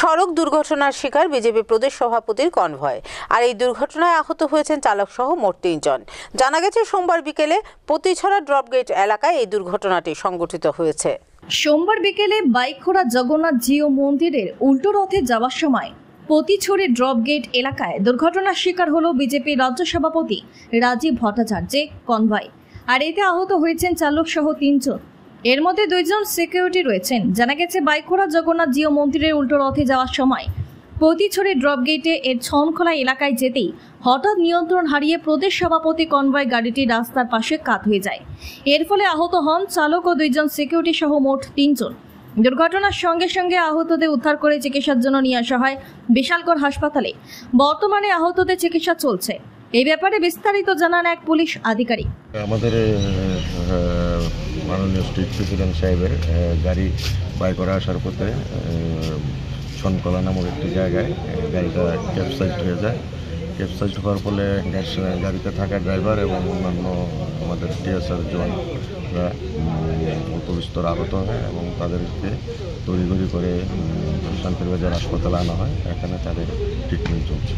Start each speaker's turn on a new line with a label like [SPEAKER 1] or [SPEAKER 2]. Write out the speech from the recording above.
[SPEAKER 1] সড়ক দুর্ঘটনার শিকার বিজেপি প্রদেশ সভাপতির কনভয়। আর এই দুর্ঘটনায় আহত হয়েছেন চালক সহ মোট ৩ জন। জানা গেছে সোমবার বিকেলে পতিছড়া ড্রপগেট এলাকায় এই দুর্ঘটনাটি সংঘটিত হয়েছে।
[SPEAKER 2] সোমবার বিকেলে বাইখোড়া জগন্নাথ জিও মন্দিরের উল্টো রথে যাওয়ার সময় পতিছড়ি ড্রপগেট এলাকায় দুর্ঘটনার শিকার হলো বিজেপি রাজ্য সভাপতি রাজীব ভট্টাচার্যের কনভয়। আর এতে আহত হয়েছেন চালক সহ ৩ জন। এর মধ্যে ২ জন সিকিউরিটি রয়েছেন। জানা গেছে বাইখোড়া জগন্নাথ জিও মন্দিরের উল্টো রথে যাওয়ার সময় পতিছড়ি ড্রপগেটে এর ছনখোলা এলাকায় যেতেই হঠাৎ নিয়ন্ত্রণ হারিয়ে প্রদেশ সভাপতি কনভয় গাড়িটি রাস্তার পাশে কাত হয়ে যায়। এর ফলে আহত হন চালক ও ২ জন সিকিউরিটি সহ মোট ৩ জন। দুর্ঘটনার সঙ্গে সঙ্গে আহতদের উদ্ধার করে চিকিৎসার জন্য নিয়ে আসা হয় বিশালগড় হাসপাতালে। বর্তমানে আহতদের চিকিৎসা চলছে। এই ব্যাপারে বিস্তারিত জানান এক পুলিশ আধিকারিক।
[SPEAKER 3] আমাদের মাননীয় স্টেট প্রেসিডেন্ট সাহেবের গাড়ি বাইকরা আসার পথে ছনকলা নামক একটি জায়গায় গাড়িটা ক্যাপসাইজ হয়ে যায়। ক্যাপসাইজ হওয়ার ফলে গাড়িতে থাকা ড্রাইভার এবং অন্যান্য আমাদের টিএসআর জওয়ানরা অল্প বিস্তর আহত হয় এবং তাদেরকে তড়িঘড়ি করে শান্তিরবাজার হাসপাতালে আনা হয়। এখানে তাদের ট্রিটমেন্ট চলছে।